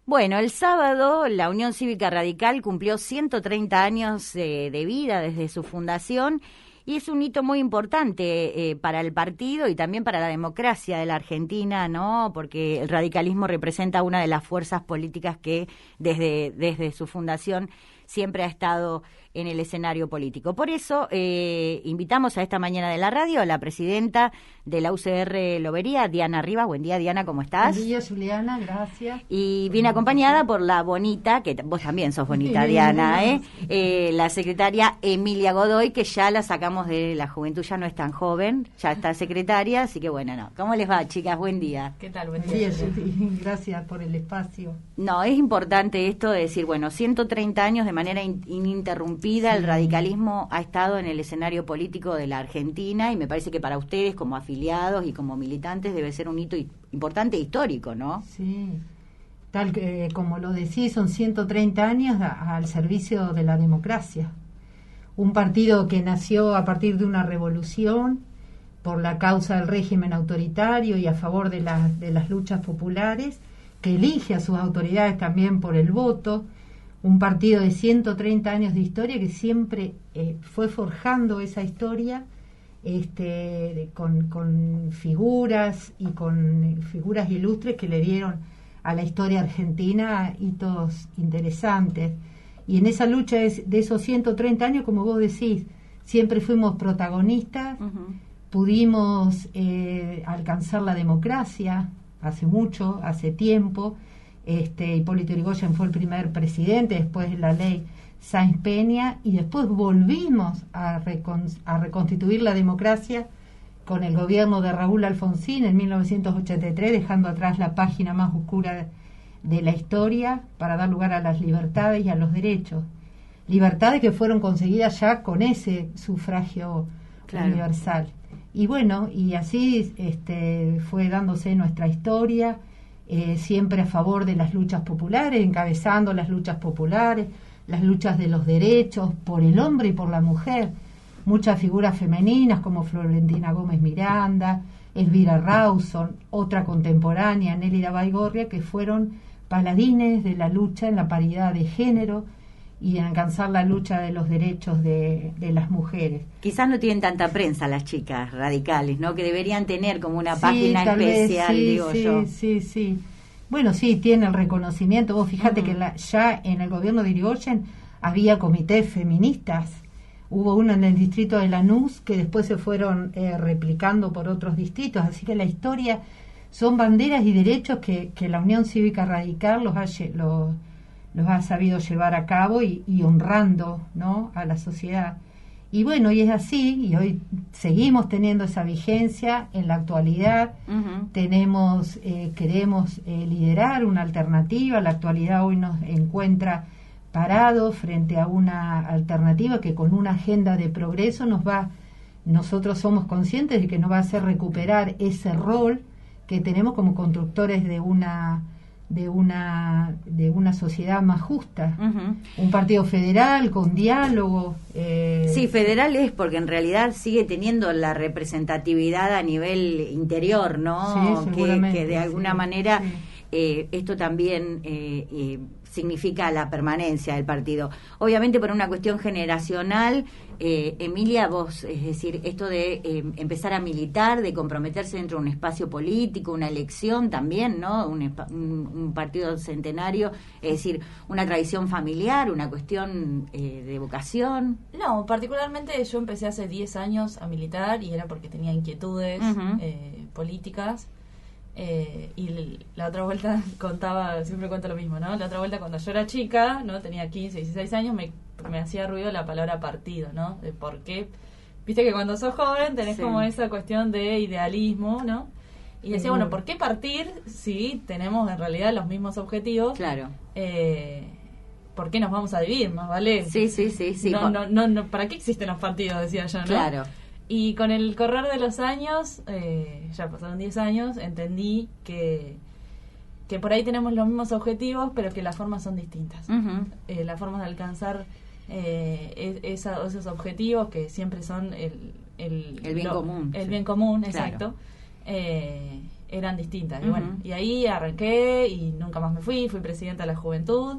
Bueno, el sábado la Unión Cívica Radical cumplió 130 años de vida desde su fundación y es un hito muy importante para el partido y también para la democracia de la Argentina, ¿no? Porque el radicalismo representa una de las fuerzas políticas que desde su fundación siempre ha estado en el escenario político. Por eso invitamos a esta mañana de la radio a la presidenta de la UCR Lobería, Diana Rivas. Buen día, Diana, ¿cómo estás? Buen día, Juliana, gracias. Y viene acompañada por la bonita, que vos también sos bonita, Diana, la secretaria Emilia Godoy, que ya la sacamos de la juventud, ya no es tan joven, ya está secretaria, así que bueno, no. ¿Cómo les va, chicas? Buen día. ¿Qué tal? Buen día, Juliana. Gracias por el espacio. No, es importante esto de decir, bueno, 130 años de manera ininterrumpida, el radicalismo ha estado en el escenario político de la Argentina y me parece que para ustedes como afiliados y como militantes debe ser un hito importante e histórico, ¿no? Sí, tal que como lo decís, son 130 años al servicio de la democracia. Un partido que nació a partir de una revolución por la causa del régimen autoritario y a favor de las luchas populares, que elige a sus autoridades también por el voto. Un partido de 130 años de historia que siempre fue forjando esa historia con figuras y con figuras ilustres que le dieron a la historia argentina hitos interesantes. Y en esa lucha de esos 130 años, como vos decís, siempre fuimos protagonistas, pudimos alcanzar la democracia hace tiempo. Hipólito Yrigoyen fue el primer presidente, después la ley Sáenz Peña, y después volvimos a reconstituir la democracia con el gobierno de Raúl Alfonsín en 1983, dejando atrás la página más oscura de la historia para dar lugar a las libertades y a los derechos. Libertades que fueron conseguidas ya con ese sufragio universal. Y bueno, y así fue dándose nuestra historia, siempre a favor de las luchas populares, encabezando las luchas populares, las luchas de los derechos por el hombre y por la mujer. Muchas figuras femeninas como Florentina Gómez Miranda, Elvira Rawson, otra contemporánea, Nélida Baigorria, que fueron paladines de la lucha en la paridad de género y en alcanzar la lucha de los derechos de las mujeres. Quizás no tienen tanta prensa las chicas radicales, ¿no? Que deberían tener como una página especial, yo. Sí. Bueno, sí, tiene el reconocimiento. Vos fíjate que ya en el gobierno de Yrigoyen había comités feministas. Hubo uno en el distrito de Lanús que después se fueron replicando por otros distritos. Así que la historia son banderas y derechos que la Unión Cívica Radical los ha sabido llevar a cabo y honrando, ¿no?, a la sociedad. Y bueno, y es así, y hoy seguimos teniendo esa vigencia en la actualidad. Queremos liderar una alternativa. La actualidad hoy nos encuentra parados frente a una alternativa que con una agenda de progreso nosotros somos conscientes de que nos va a hacer recuperar ese rol que tenemos como constructores de una sociedad más justa. Un partido federal con diálogo. Sí, federal es porque en realidad sigue teniendo la representatividad a nivel interior, ¿no? Sí, que de alguna manera esto también significa la permanencia del partido. Obviamente por una cuestión generacional, Emilia, vos, es decir, esto de empezar a militar, de comprometerse dentro de un espacio político, una elección también, ¿no? Un partido centenario, es decir, una tradición familiar, una cuestión de vocación. No, particularmente yo empecé hace 10 años a militar y era porque tenía inquietudes políticas. Y la otra vuelta siempre cuento lo mismo, ¿no? La otra vuelta cuando yo era chica, ¿no? Tenía 15, 16 años, me hacía ruido la palabra partido, ¿no? De por qué. Viste que cuando sos joven tenés como esa cuestión de idealismo, ¿no? Y decía, bueno, ¿por qué partir si tenemos en realidad los mismos objetivos? Claro. ¿Por qué nos vamos a dividir? ¿Más vale? Sí. No, ¿para qué existen los partidos? Decía yo, ¿no? Claro. Y con el correr de los años, ya pasaron 10 años, entendí que por ahí tenemos los mismos objetivos, pero que las formas son distintas. Las formas de alcanzar esos objetivos, que siempre son el bien común. El bien común, exacto. eran distintas. Y bueno, y ahí arranqué y nunca más me fui presidenta de la juventud.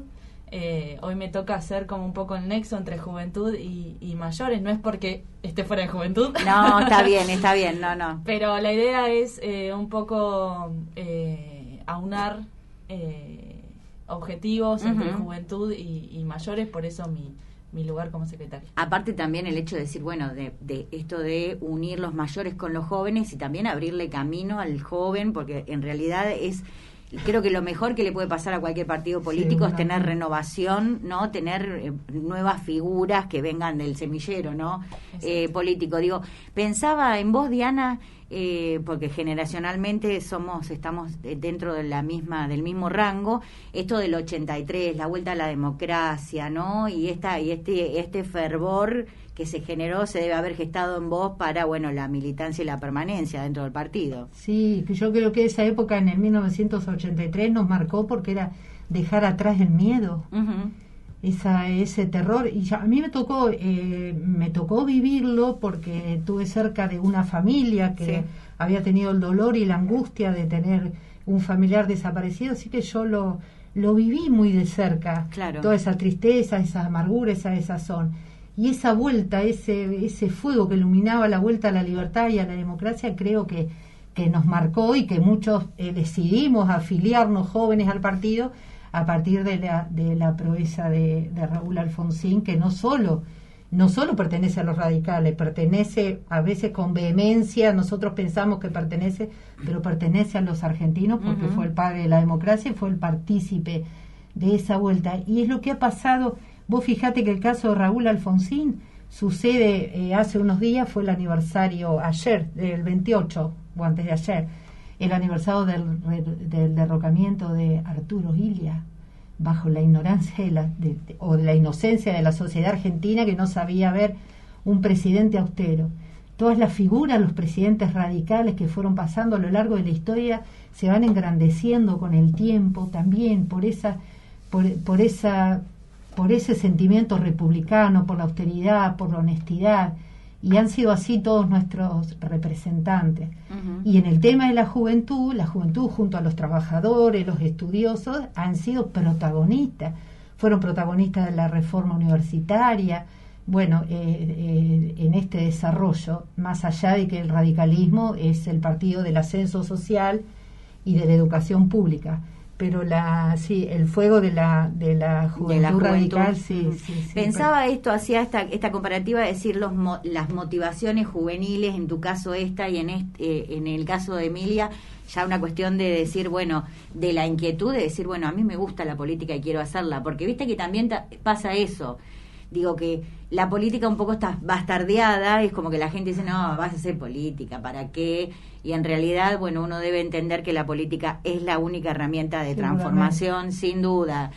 Hoy me toca hacer como un poco el nexo entre juventud y mayores. No es porque esté fuera de juventud. No, está bien, no. Pero la idea es un poco aunar objetivos entre juventud y mayores, por eso mi lugar como secretaria. Aparte también el hecho de decir, bueno, de esto de unir los mayores con los jóvenes y también abrirle camino al joven, porque en realidad creo que lo mejor que le puede pasar a cualquier partido político es tener renovación, ¿no? Tener nuevas figuras que vengan del semillero, ¿no? Político. Digo, pensaba en vos, Diana, porque generacionalmente estamos dentro de del mismo rango, esto del 83, la vuelta a la democracia, ¿no? Y este fervor que se generó se debe haber gestado en vos para, bueno, la militancia y la permanencia dentro del partido. Sí, que yo creo que esa época en el 1983 nos marcó porque era dejar atrás el miedo, ese terror. Y a mí me tocó vivirlo porque tuve cerca de una familia que había tenido el dolor y la angustia de tener un familiar desaparecido, así que yo lo viví muy de cerca. Claro. Toda esa tristeza, esa amargura, esa desazón. Y esa vuelta, ese fuego que iluminaba la vuelta a la libertad y a la democracia, creo que nos marcó y que muchos decidimos afiliarnos jóvenes al partido a partir de la proeza de Raúl Alfonsín, que no solo pertenece a los radicales, pertenece a veces con vehemencia, nosotros pensamos que pertenece, pero pertenece a los argentinos porque fue el padre de la democracia y fue el partícipe de esa vuelta. Y es lo que ha pasado. Vos fijate que el caso de Raúl Alfonsín sucede hace unos días, fue el aniversario ayer, del 28, o antes de ayer, el aniversario del derrocamiento de Arturo Illia, bajo la ignorancia o de la inocencia de la sociedad argentina que no sabía ver un presidente austero. Todas las figuras, los presidentes radicales que fueron pasando a lo largo de la historia se van engrandeciendo con el tiempo también por ese sentimiento republicano, por la austeridad, por la honestidad, y han sido así todos nuestros representantes. Y en el tema de la juventud junto a los trabajadores, los estudiosos, han sido protagonistas, fueron protagonistas de la reforma universitaria, bueno, en este desarrollo, más allá de que el radicalismo es el partido del ascenso social y de la educación pública. Pero el fuego de la juventud radical, sí. Pensaba hacía esta comparativa de decir las motivaciones juveniles, en tu caso esta y en el caso de Emilia, ya una cuestión de decir, bueno, de la inquietud de decir, bueno, a mí me gusta la política y quiero hacerla, porque viste que también pasa eso. Digo que la política un poco está bastardeada, es como que la gente dice, no, vas a hacer política, ¿para qué? Y en realidad, bueno, uno debe entender que la política es la única herramienta de transformación, sin duda,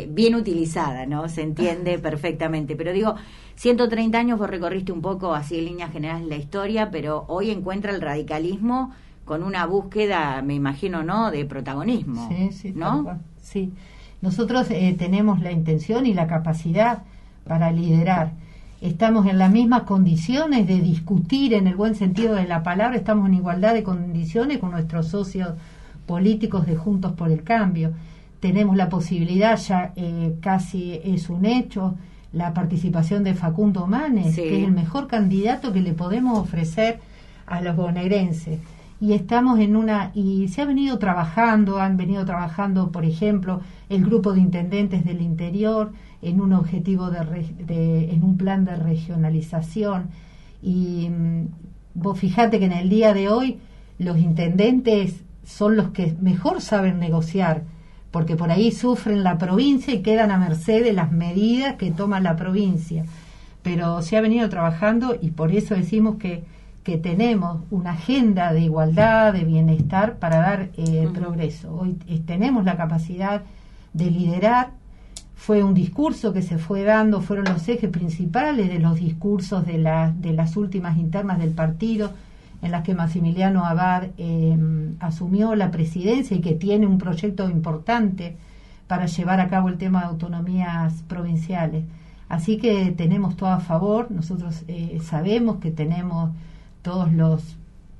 bien utilizada, ¿no? Se entiende perfectamente. Pero digo, 130 años vos recorriste un poco así en líneas generales la historia, pero hoy encuentra el radicalismo con una búsqueda, me imagino, ¿no?, de protagonismo. Sí, ¿no? Sí. Nosotros tenemos la intención y la capacidad para liderar. Estamos en las mismas condiciones de discutir en el buen sentido de la palabra, estamos en igualdad de condiciones con nuestros socios políticos de Juntos por el Cambio. Tenemos la posibilidad, ya casi es un hecho, la participación de Facundo Manes, que es el mejor candidato que le podemos ofrecer a los bonaerenses. Y estamos y se han venido trabajando, por ejemplo, el grupo de intendentes del interior, en un objetivo en un plan de regionalización. Y vos fijate que en el día de hoy los intendentes son los que mejor saben negociar, porque por ahí sufren la provincia y quedan a merced de las medidas que toma la provincia. Pero se ha venido trabajando y por eso decimos que tenemos una agenda de igualdad, de bienestar para dar progreso. Hoy tenemos la capacidad de liderar. Fue un discurso que se fue dando, fueron los ejes principales de los discursos de las últimas internas del partido, en las que Maximiliano Abad asumió la presidencia y que tiene un proyecto importante para llevar a cabo el tema de autonomías provinciales. Así que tenemos todo a favor, nosotros sabemos que tenemos todos los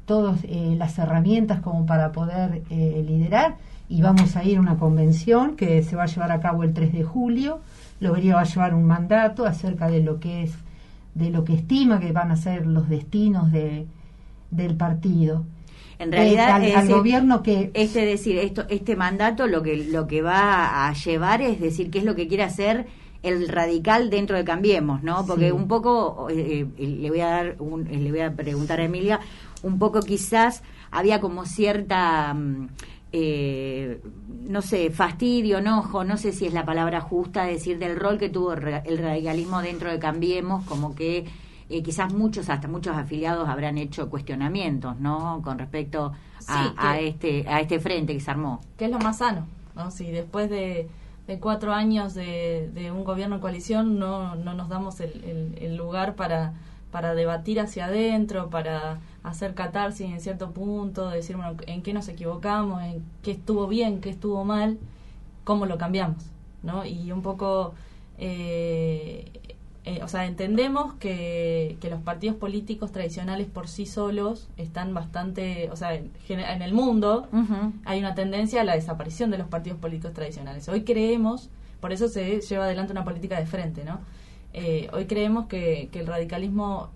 todas las herramientas como para poder liderar, y vamos a ir a una convención que se va a llevar a cabo el 3 de julio. Lobería va a llevar un mandato acerca de lo que estima que van a ser los destinos del partido. En realidad, al gobierno que este mandato lo que va a llevar es decir qué es lo que quiere hacer el radical dentro de Cambiemos, ¿no? Porque un poco le voy a preguntar a Emilia, un poco quizás había como cierta no sé, fastidio, enojo, no sé si es la palabra justa, decir del rol que tuvo el radicalismo dentro de Cambiemos, como que quizás muchos afiliados habrán hecho cuestionamientos, ¿no? Con respecto a este frente que se armó. Que es lo más sano, ¿no? Si después de 4 años de un gobierno en coalición no nos damos el lugar para debatir hacia adentro, para hacer catarsis en cierto punto, decir, bueno, en qué nos equivocamos, en qué estuvo bien, qué estuvo mal, cómo lo cambiamos, ¿no? Y un poco, o sea, entendemos que los partidos políticos tradicionales por sí solos están bastante, o sea, en el mundo hay una tendencia a la desaparición de los partidos políticos tradicionales. Hoy creemos, por eso se lleva adelante una política de frente, ¿no? Hoy creemos que el radicalismo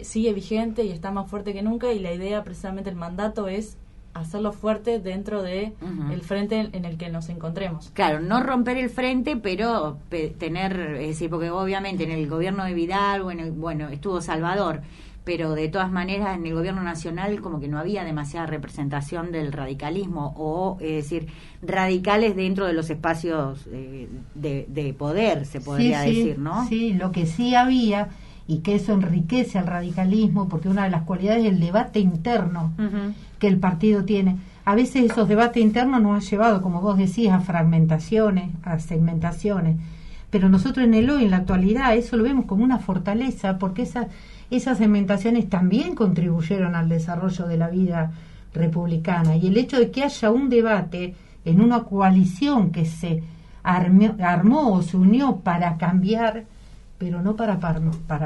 sigue vigente y está más fuerte que nunca, y la idea, precisamente el mandato, es hacerlo fuerte dentro de el frente en el que nos encontremos. Claro, no romper el frente, pero tener, es decir, porque obviamente en el gobierno de Vidal, bueno, estuvo Salvador, pero de todas maneras en el gobierno nacional como que no había demasiada representación del radicalismo, o es decir, radicales dentro de los espacios de poder, se podría decir, ¿no? Sí, lo que sí había, y que eso enriquece al radicalismo, porque una de las cualidades es el debate interno que el partido tiene. A veces esos debates internos nos han llevado, como vos decís, a fragmentaciones, a segmentaciones, pero nosotros en la actualidad, eso lo vemos como una fortaleza, porque esas segmentaciones también contribuyeron al desarrollo de la vida republicana, y el hecho de que haya un debate en una coalición que se armó o se unió para cambiar, pero no para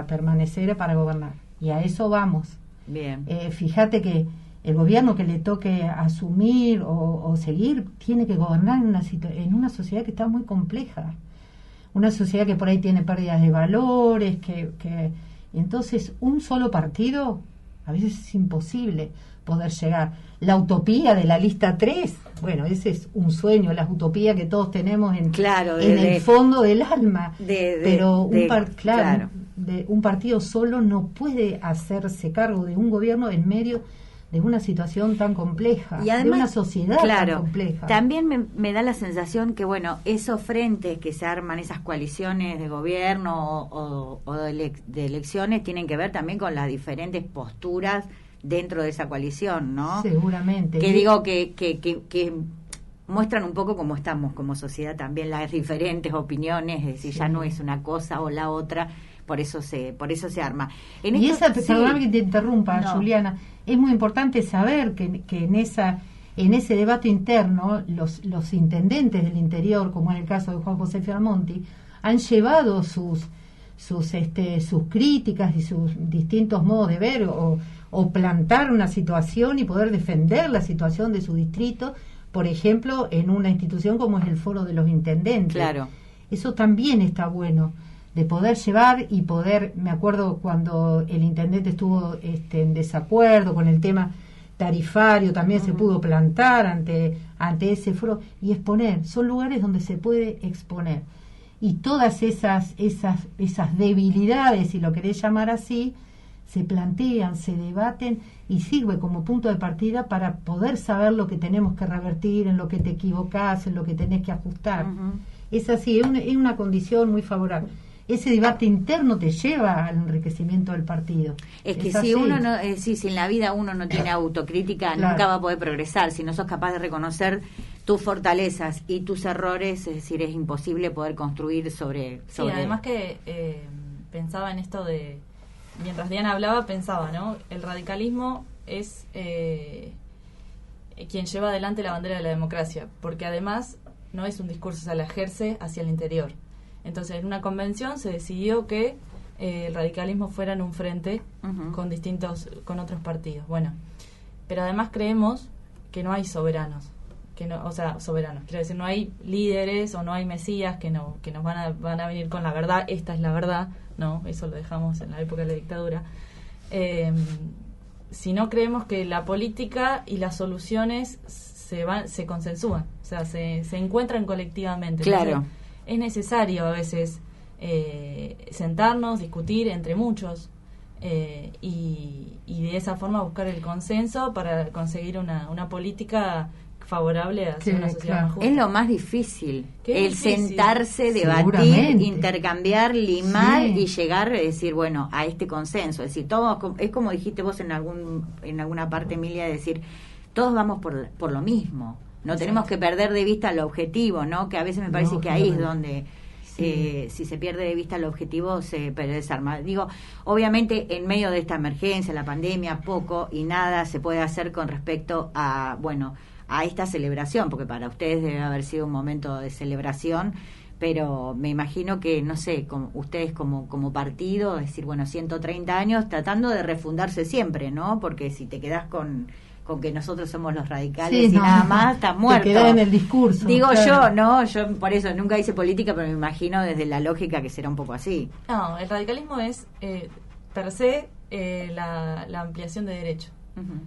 permanecer, para gobernar, y a eso vamos. Bien. Fíjate que el gobierno que le toque asumir o seguir tiene que gobernar en una sociedad que está muy compleja, una sociedad que por ahí tiene pérdidas de valores, que entonces un solo partido a veces es imposible poder llegar. La utopía de la lista 3, bueno, ese es un sueño, la utopía que todos tenemos en el fondo del alma, pero un partido solo no puede hacerse cargo de un gobierno en medio de una situación tan compleja, y además, de una sociedad tan compleja. También me da la sensación que, bueno, esos frentes que se arman, esas coaliciones de gobierno o de elecciones, tienen que ver también con las diferentes posturas dentro de esa coalición, ¿no? Seguramente. Que digo que muestran un poco cómo estamos como sociedad también, las diferentes opiniones, es decir, ya no es una cosa o la otra, por eso se arma. Perdóname que te interrumpa, Juliana, es muy importante saber que en ese debate interno los intendentes del interior, como en el caso de Juan José Fialmonti, han llevado sus críticas y sus distintos modos de ver o plantar una situación y poder defender la situación de su distrito, por ejemplo, en una institución como es el Foro de los Intendentes. Claro. Eso también está bueno, de poder llevar y poder, me acuerdo cuando el intendente estuvo en desacuerdo con el tema tarifario, también se pudo plantar ante ese foro y exponer. Son lugares donde se puede exponer. Y todas esas debilidades, si lo querés llamar así, se plantean, se debaten y sirve como punto de partida para poder saber lo que tenemos que revertir, en lo que te equivocás, en lo que tenés que ajustar. Es así, es una condición muy favorable. Ese debate interno te lleva al enriquecimiento del partido. Es que si uno no, si en la vida uno no tiene autocrítica, nunca va a poder progresar. Si no sos capaz de reconocer tus fortalezas y tus errores, es decir, es imposible poder construir sobre... Sí, además que pensaba en esto de... Mientras Diana hablaba, pensaba, ¿no? El radicalismo es quien lleva adelante la bandera de la democracia, porque además no es un discurso, o sea, la ejerce hacia el interior. Entonces, en una convención se decidió que el radicalismo fuera en un frente con otros partidos. Bueno, pero además creemos que no hay soberanos, soberanos, quiero decir, no hay líderes o no hay mesías que nos van a venir con la verdad, esta es la verdad, no, eso lo dejamos en la época de la dictadura, sino creemos que la política y las soluciones se consensúan, o sea, se encuentran colectivamente. Claro. Entonces, es necesario a veces sentarnos, discutir entre muchos, y de esa forma buscar el consenso para conseguir una política favorable hacia una sociedad más justa. Es lo más difícil, el difícil. Sentarse, debatir, intercambiar, limar y llegar a decir, bueno, a este consenso. Es decir, todos, es como dijiste vos en alguna parte, Emilia, decir, todos vamos por lo mismo. No tenemos que perder de vista el objetivo, ¿no? Que a veces me parece que ahí es donde si se pierde de vista el objetivo se desarma. Digo, obviamente en medio de esta emergencia, la pandemia, poco y nada se puede hacer con respecto a, bueno, a esta celebración, porque para ustedes debe haber sido un momento de celebración, pero me imagino que, no sé, ustedes como partido, decir, bueno, 130 años, tratando de refundarse siempre, ¿no? Porque si te quedás con que nosotros somos los radicales nada más, estás muerto. Te quedás en el discurso. Digo yo por eso nunca hice política, pero me imagino desde la lógica que será un poco así. No, el radicalismo es, per se, la ampliación de derechos.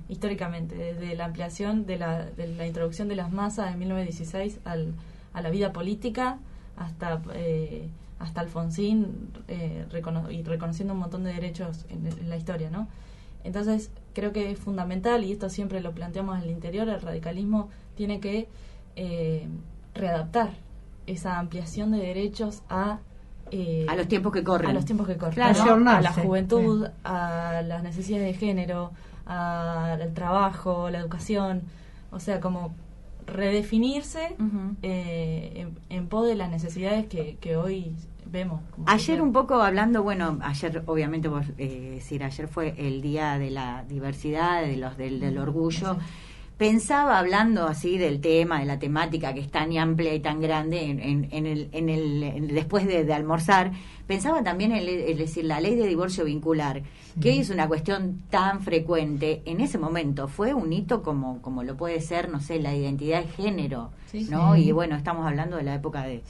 Históricamente, desde la ampliación de la introducción de las masas en 1916 a la vida política hasta Alfonsín, y reconociendo un montón de derechos en la historia, ¿no? Entonces creo que es fundamental, y esto siempre lo planteamos en el interior, el radicalismo tiene que readaptar esa ampliación de derechos a los tiempos que corren. A los tiempos que corren, claro, ¿no? A la juventud, a las necesidades de género, al trabajo, la educación, o sea, como redefinirse en pos de las necesidades que hoy vemos. Ayer un poco hablando, bueno, ayer obviamente ayer fue el Día de la Diversidad, del Orgullo. Sí. Pensaba, hablando así del tema, de la temática que es tan amplia y tan grande después de almorzar, pensaba también es decir, la ley de divorcio vincular, que hoy es una cuestión tan frecuente. En ese momento fue un hito como lo puede ser, no sé, la identidad de género, ¿no? Y bueno, estamos hablando de la época de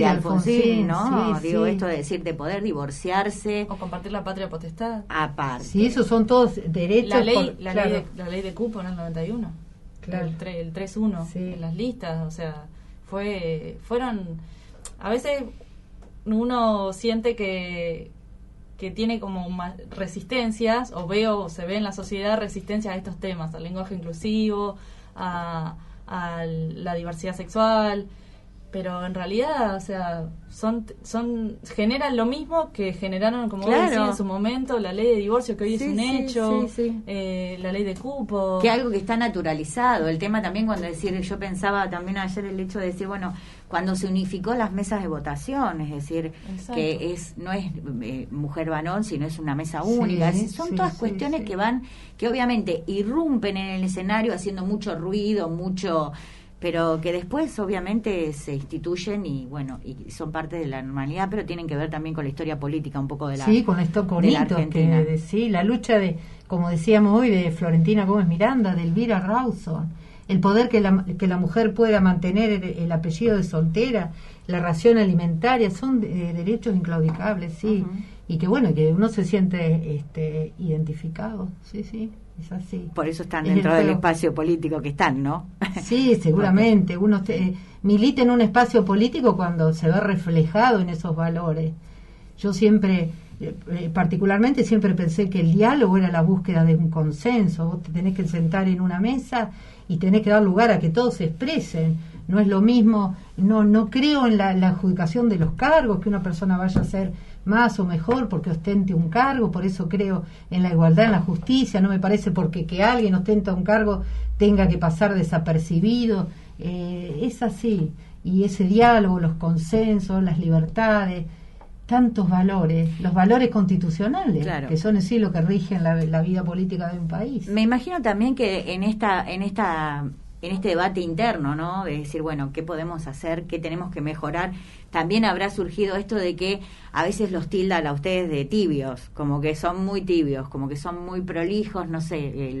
Alfonsín, ¿no? Digo, esto de decir, de poder divorciarse. O compartir la patria potestad. Aparte. Sí, esos son todos derechos. La ley de cupo en el 91. Claro. El 3-1 en las listas, o sea, fueron, a veces uno siente que tiene como más resistencias, o se ve en la sociedad resistencias a estos temas, al lenguaje inclusivo, a la diversidad sexual, pero en realidad, o sea, generan lo mismo que generaron, como vos decías en su momento, la ley de divorcio, que hoy es un hecho, la ley de cupo. Que algo que está naturalizado. El tema también yo pensaba también ayer el hecho de decir, bueno, cuando se unificó las mesas de votación, es decir, exacto, que no es mujer-varón, sino es una mesa única. Son todas cuestiones que obviamente irrumpen en el escenario haciendo mucho ruido, pero que después obviamente se instituyen y bueno, y son parte de la normalidad, pero tienen que ver también con la historia política un poco de la con estos conitos que la lucha como decíamos hoy, de Florentina Gómez Miranda, de Elvira Rawson, el poder que la mujer pueda mantener el apellido de soltera, la ración alimentaria, son derechos inclaudicables, y que bueno, que uno se siente identificado, es así. Por eso están dentro del espacio político que están, ¿no? Sí, seguramente. Uno milita en un espacio político cuando se ve reflejado en esos valores. Yo siempre, particularmente, siempre pensé que el diálogo era la búsqueda de un consenso. Vos te tenés que sentar en una mesa y tenés que dar lugar a que todos se expresen. No es lo mismo, no creo en la adjudicación de los cargos, que una persona vaya a ser más o mejor porque ostente un cargo. Por eso creo en la igualdad, en la justicia. No me parece porque que alguien ostenta un cargo tenga que pasar desapercibido. Es así, y ese diálogo, los consensos, las libertades, tantos valores, los valores constitucionales, claro, que son lo que rigen la vida política de un país. Me imagino también que en esta este debate interno, ¿no? De decir, bueno, ¿qué podemos hacer? ¿Qué tenemos que mejorar? También habrá surgido esto de que a veces los tildan a ustedes de tibios, como que son muy tibios, como que son muy prolijos, no sé,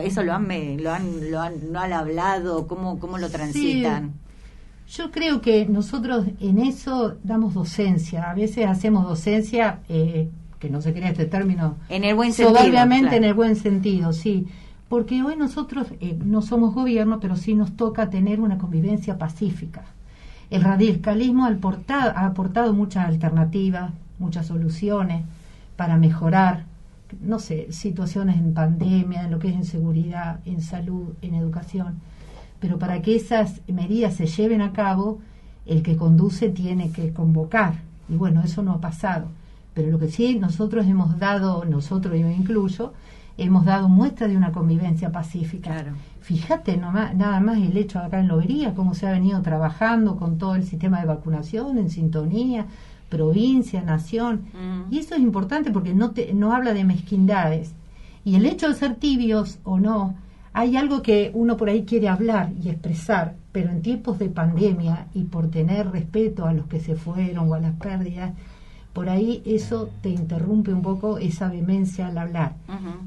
eso lo han hablado, ¿cómo lo transitan? Sí. Yo creo que nosotros en eso damos docencia, a veces hacemos docencia, que no se crea este término, en el buen sentido, soberbiamente, claro. En el buen sentido, sí. Porque hoy nosotros no somos gobierno, pero sí nos toca tener una convivencia pacífica. El radicalismo ha aportado muchas alternativas, muchas soluciones para mejorar, no sé, situaciones en pandemia, en lo que es en seguridad, en salud, en educación. Pero para que esas medidas se lleven a cabo, el que conduce tiene que convocar. Y bueno, eso no ha pasado. Pero lo que sí nosotros hemos dado, nosotros yo incluyo, hemos dado muestra de una convivencia pacífica. Claro. Fíjate nada más el hecho acá en Lobería, cómo se ha venido trabajando con todo el sistema de vacunación, en sintonía, provincia, nación. Y eso es importante porque no habla de mezquindades. Y el hecho de ser tibios o no, hay algo que uno por ahí quiere hablar y expresar, pero en tiempos de pandemia y por tener respeto a los que se fueron o a las pérdidas, por ahí eso te interrumpe un poco esa vehemencia al hablar.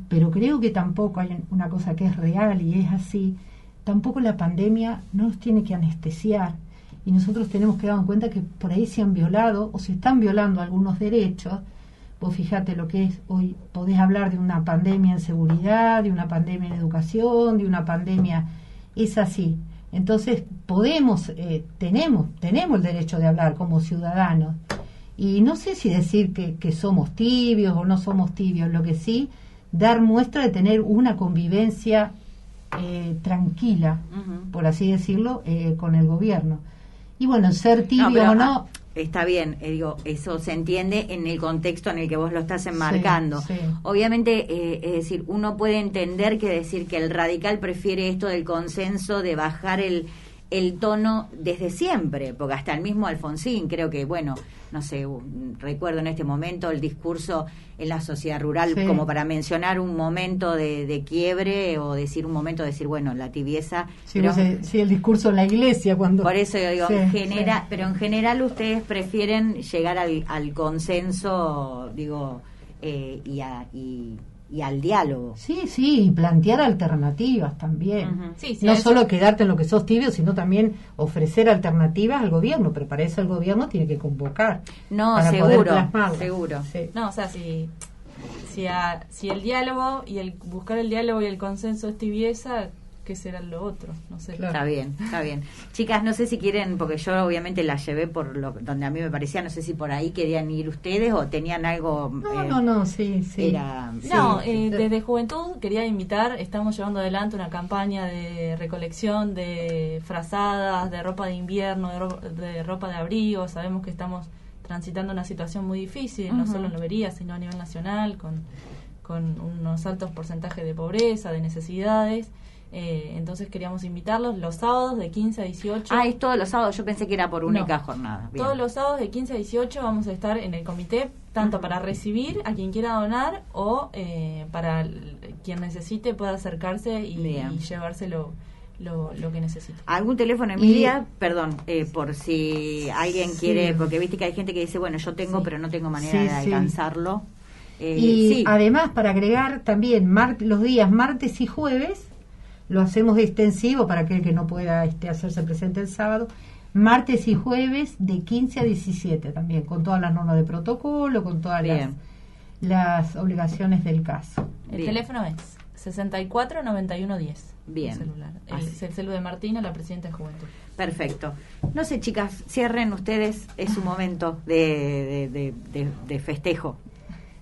Pero creo que tampoco hay una cosa que es real y es así, tampoco la pandemia nos tiene que anestesiar y nosotros tenemos que dar en cuenta que por ahí se han violado o se están violando algunos derechos. Vos fíjate lo que es hoy, podés hablar de una pandemia en seguridad, de una pandemia en educación, de una pandemia, es así. Entonces tenemos el derecho de hablar como ciudadanos. Y no sé si decir que somos tibios o no somos tibios, lo que sí, dar muestra de tener una convivencia tranquila, por así decirlo, con el gobierno. Y bueno, ser tibio o no... Está bien, digo, eso se entiende en el contexto en el que vos lo estás enmarcando. Sí. Obviamente, es decir, uno puede entender que decir que el radical prefiere esto del consenso, de bajar el tono desde siempre, porque hasta el mismo Alfonsín, creo que, bueno, no sé, recuerdo en este momento el discurso en la sociedad rural, sí, como para mencionar un momento de quiebre o decir un momento de decir, bueno, la tibieza. Sí, pero, sí, el discurso en la iglesia cuando... Por eso yo digo, sí. Pero en general ustedes prefieren llegar al consenso, digo, y al diálogo. Sí, y plantear alternativas también. Sí, no solo quedarte en lo que sos tibio, sino también ofrecer alternativas al gobierno, pero para eso el gobierno tiene que convocar. No, para seguro. Sí. No, o sea, si el diálogo y el buscar el diálogo y el consenso es tibieza, ¿qué será lo otro? No sé. Claro. Está bien. Chicas, no sé si quieren, porque yo obviamente las llevé por donde a mí me parecía, no sé si por ahí querían ir ustedes o tenían algo... No, sí. Desde Juventud quería invitar, estamos llevando adelante una campaña de recolección de frazadas, de ropa de invierno, de ropa de abrigo. Sabemos que estamos transitando una situación muy difícil, no solo en Lobería, sino a nivel nacional, con unos altos porcentajes de pobreza, de necesidades. Entonces queríamos invitarlos los sábados de 15 a 18. Es todos los sábados, yo pensé que era por única jornada. Bien. Todos los sábados de 15 a 18 vamos a estar en el comité, tanto para recibir a quien quiera donar o para quien necesite pueda acercarse y llevarse lo que necesite. ¿Algún teléfono, Emilia? Perdón, por si alguien quiere, porque viste que hay gente que dice, bueno, yo tengo, pero no tengo manera de alcanzarlo. Y además, para agregar también, los días martes y jueves, lo hacemos extensivo para aquel que no pueda hacerse presente el sábado, martes y jueves de 15 a 17 también, con todas las normas de protocolo, con todas las obligaciones del caso. El teléfono es 64-91-10. Bien. El celular. Es el celular de Martina, la presidenta de Juventud. Perfecto. No sé, chicas, cierren ustedes, es su momento de festejo.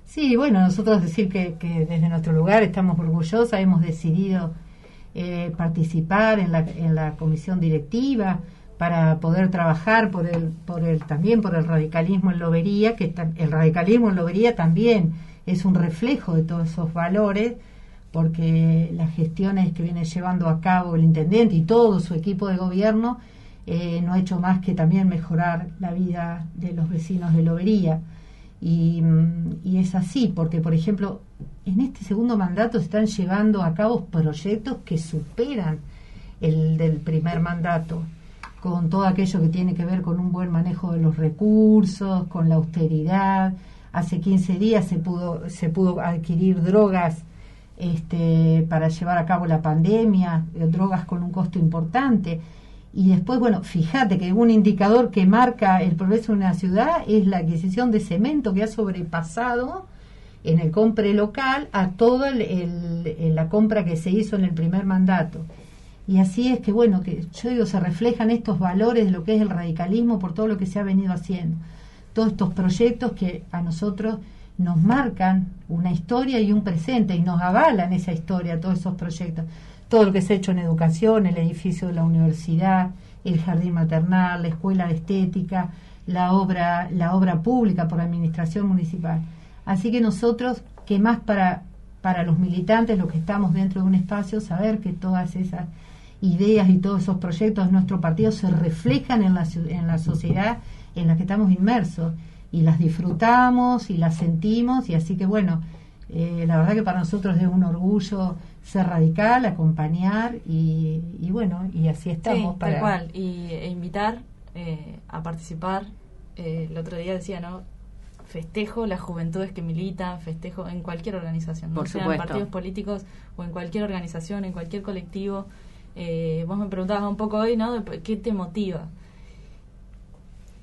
Sí, bueno, nosotros decir que desde nuestro lugar estamos orgullosas, hemos decidido participar en la comisión directiva para poder trabajar también por el radicalismo en Lobería, que el radicalismo en Lobería también es un reflejo de todos esos valores, porque las gestiones que viene llevando a cabo el intendente y todo su equipo de gobierno no ha hecho más que también mejorar la vida de los vecinos de Lobería. Y es así, porque por ejemplo en este segundo mandato se están llevando a cabo proyectos que superan el del primer mandato, con todo aquello que tiene que ver con un buen manejo de los recursos, con la austeridad. Hace 15 días se pudo adquirir drogas para llevar a cabo la pandemia, drogas con un costo importante. Y después, bueno, fíjate que un indicador que marca el progreso de una ciudad es la adquisición de cemento, que ha sobrepasado en el compre local a toda la compra que se hizo en el primer mandato. Y así es que, bueno, que yo digo, se reflejan estos valores de lo que es el radicalismo por todo lo que se ha venido haciendo. Todos estos proyectos que a nosotros nos marcan una historia y un presente, y nos avalan esa historia, todos esos proyectos. Todo lo que se ha hecho en educación, el edificio de la universidad, el jardín maternal, la escuela de estética, la obra pública por la administración municipal. Así que nosotros, que más para los militantes, los que estamos dentro de un espacio, saber que todas esas ideas y todos esos proyectos de nuestro partido se reflejan en la sociedad en la que estamos inmersos, y las disfrutamos y las sentimos, y así que bueno, la verdad que para nosotros es un orgullo ser radical, acompañar y bueno, y así estamos. Sí, tal cual, e invitar a participar. El otro día decía, ¿no? Festejo las juventudes que militan, festejo en cualquier organización, no sean partidos políticos o en cualquier organización, en cualquier colectivo. Vos me preguntabas un poco hoy, ¿no? ¿Qué te motiva?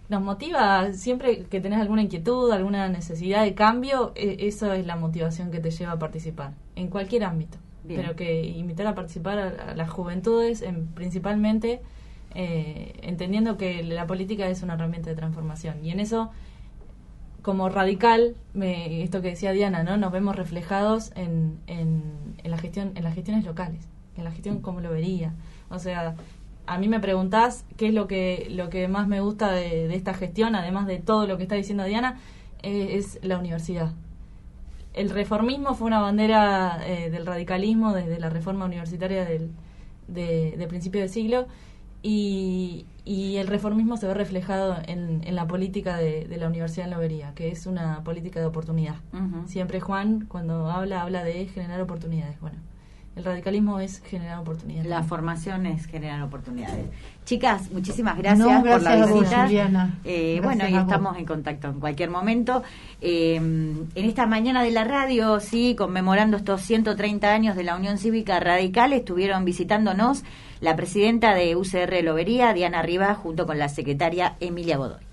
Nos motiva siempre que tenés alguna inquietud, alguna necesidad de cambio, eso es la motivación que te lleva a participar, en cualquier ámbito. Bien. Pero que invitar a participar a las juventudes, principalmente entendiendo que la política es una herramienta de transformación. Y en eso, como radical, esto que decía Diana, ¿no? Nos vemos reflejados en la gestión, en las gestiones locales, en la gestión como lo vería. O sea, a mí me preguntás qué es lo que más me gusta de esta gestión, además de todo lo que está diciendo Diana, es la universidad. El reformismo fue una bandera del radicalismo desde la reforma universitaria de principio de siglo, y el reformismo se ve reflejado en la política de la Universidad en Lobería, que es una política de oportunidad. Uh-huh. Siempre Juan, cuando habla de generar oportunidades. Bueno, el radicalismo es generar oportunidades. La formación es generar oportunidades. Chicas, muchísimas gracias por la visita. Juliana. Bueno, y estamos en contacto en cualquier momento. En esta mañana de la radio, sí, conmemorando estos 130 años de la Unión Cívica Radical, estuvieron visitándonos la presidenta de UCR Lobería, Diana Rivas, junto con la secretaria Emilia Godoy.